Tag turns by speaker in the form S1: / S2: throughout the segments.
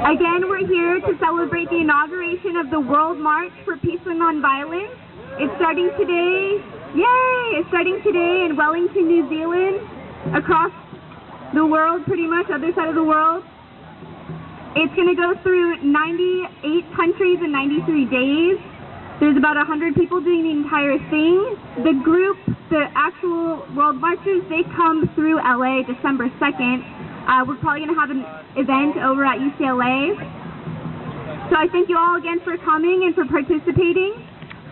S1: Again, we're here to celebrate the inauguration of the World March for Peace and Nonviolence. It's starting today, yay! It's starting today in Wellington, New Zealand, across the world, pretty much, other side of the world. It's going to go through 98 countries in 93 days. There's about 100 people doing the entire thing. The group, the actual World Marchers, they come through LA December 2nd. We're probably going to have an event over at UCLA. So I thank you all again for coming and for participating.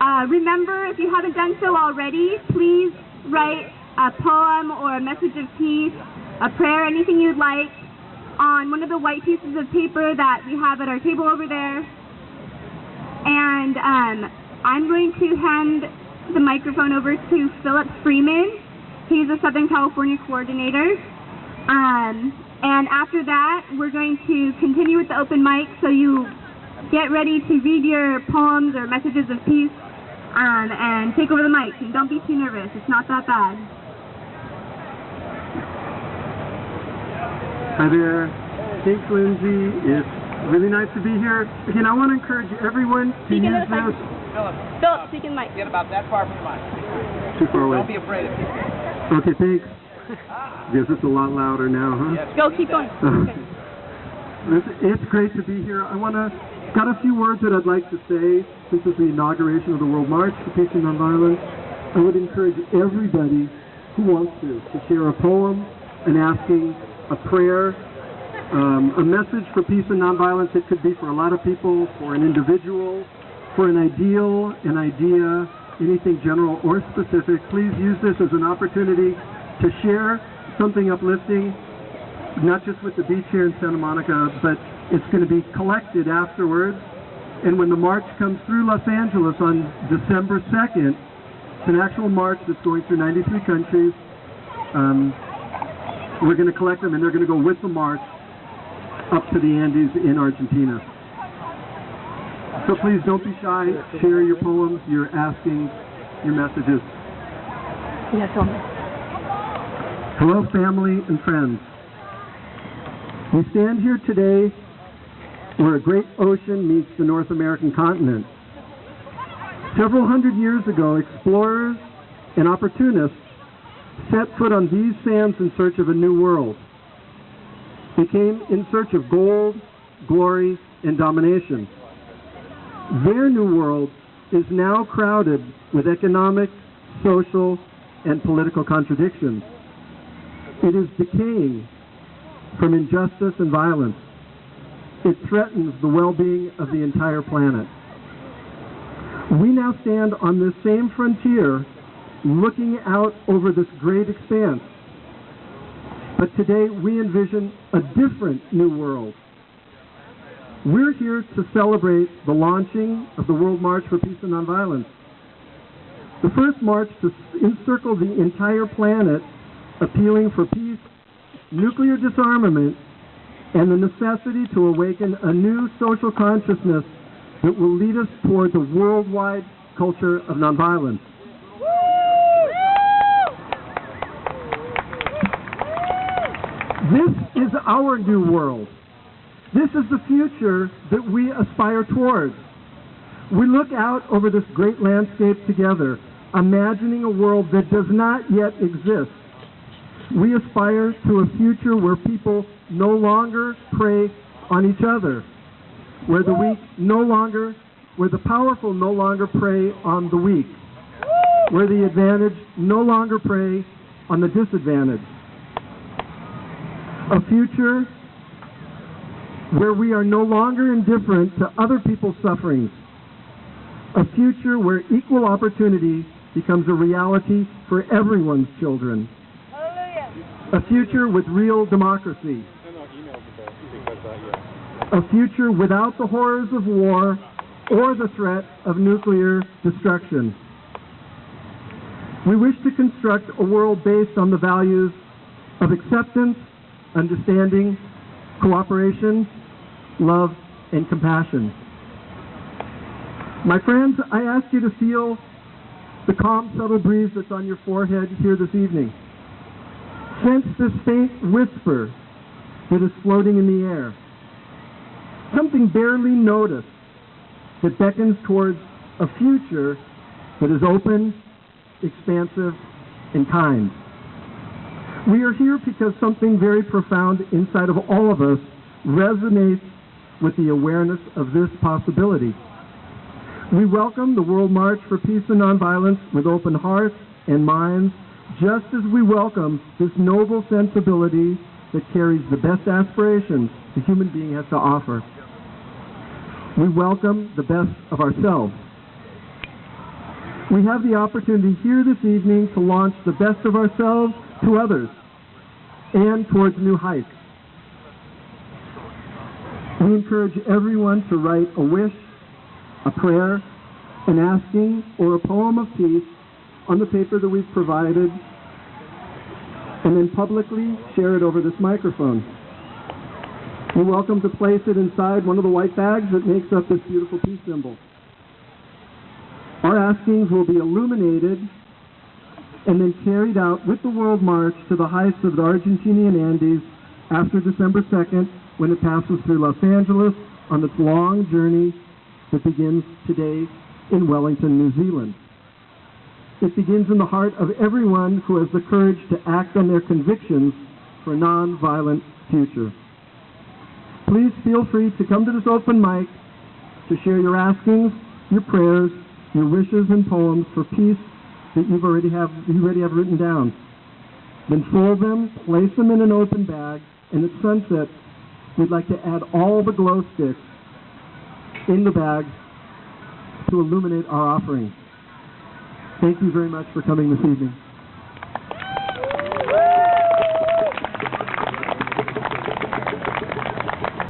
S1: Remember, if you haven't done so already, please write a poem or a message of peace, a prayer, anything you'd like, on one of the white pieces of paper that we have at our table over there. And I'm going to hand the microphone over to Philip Freeman. He's a Southern California coordinator. And after that, we're going to continue with the open mic, so you get ready to read your poems or messages of peace, and take over the mic. And don't be too nervous. It's not that bad.
S2: Hi there. Thanks, Lindsay. It's really nice to be here. Again, I want to encourage everyone to use this.
S1: Philip, speak in the mic.
S3: Get about that far from the mic.
S2: Too far away.
S3: Don't be afraid of it.
S2: Okay, thanks. Yes, it's a lot louder now, huh?
S3: Yes.
S1: Go, keep going. Okay.
S2: It's great to be here. Got a few words that I'd like to say since it's the inauguration of the World March for Peace and Nonviolence. I would encourage everybody who wants to share a poem, an asking, a prayer, a message for peace and nonviolence. It could be for a lot of people, for an individual, for an ideal, an idea, anything general or specific. Please use this as an opportunity to share something uplifting, not just with the beach here in Santa Monica, but it's going to be collected afterwards. And when the march comes through Los Angeles on December 2nd, it's an actual march that's going through 93 countries. We're going to collect them, and they're going to go with the march up to the Andes in Argentina. So please don't be shy. Share your poems, your asking, your messages. Hello, family and friends. We stand here today where a great ocean meets the North American continent. Several hundred years ago, explorers and opportunists set foot on these sands in search of a new world. They came in search of gold, glory, and domination. Their new world is now crowded with economic, social, and political contradictions. It is decaying from injustice and violence. It threatens the well-being of the entire planet. We now stand on this same frontier, looking out over this great expanse. But today we envision a different new world. We're here to celebrate the launching of the World March for Peace and Nonviolence. The first march to encircle the entire planet, appealing for peace, nuclear disarmament, and the necessity to awaken a new social consciousness that will lead us towards a worldwide culture of nonviolence. This is our new world. This is the future that we aspire towards. We look out over this great landscape together, imagining a world that does not yet exist. We aspire to a future where people no longer prey on each other, where the powerful no longer prey on the weak, where the advantaged no longer prey on the disadvantaged. A future where we are no longer indifferent to other people's sufferings. A future where equal opportunity becomes a reality for everyone's children. A future with real democracy. A future without the horrors of war or the threat of nuclear destruction. We wish to construct a world based on the values of acceptance, understanding, cooperation, love, and compassion. My friends, I ask you to feel the calm, subtle breeze that's on your forehead here this evening. Sense this faint whisper that is floating in the air, something barely noticed that beckons towards a future that is open, expansive, and kind. We are here because something very profound inside of all of us resonates with the awareness of this possibility. We welcome the World March for Peace and Nonviolence with open hearts and minds, just as we welcome this noble sensibility that carries the best aspirations the human being has to offer. We welcome the best of ourselves. We have the opportunity here this evening to launch the best of ourselves to others and towards new heights. We encourage everyone to write a wish, a prayer, an asking, or a poem of peace on the paper that we've provided, and then publicly share it over this microphone. You're welcome to place it inside one of the white bags that makes up this beautiful peace symbol. Our askings will be illuminated and then carried out with the World March to the heights of the Argentinian Andes after December 2nd, when it passes through Los Angeles on its long journey that begins today in Wellington, New Zealand. It begins in the heart of everyone who has the courage to act on their convictions for a non-violent future. Please feel free to come to this open mic to share your askings, your prayers, your wishes and poems for peace that you already have written down. Then fold them, place them in an open bag, and at sunset, we'd like to add all the glow sticks in the bag to illuminate our offering. Thank you very much for coming this evening.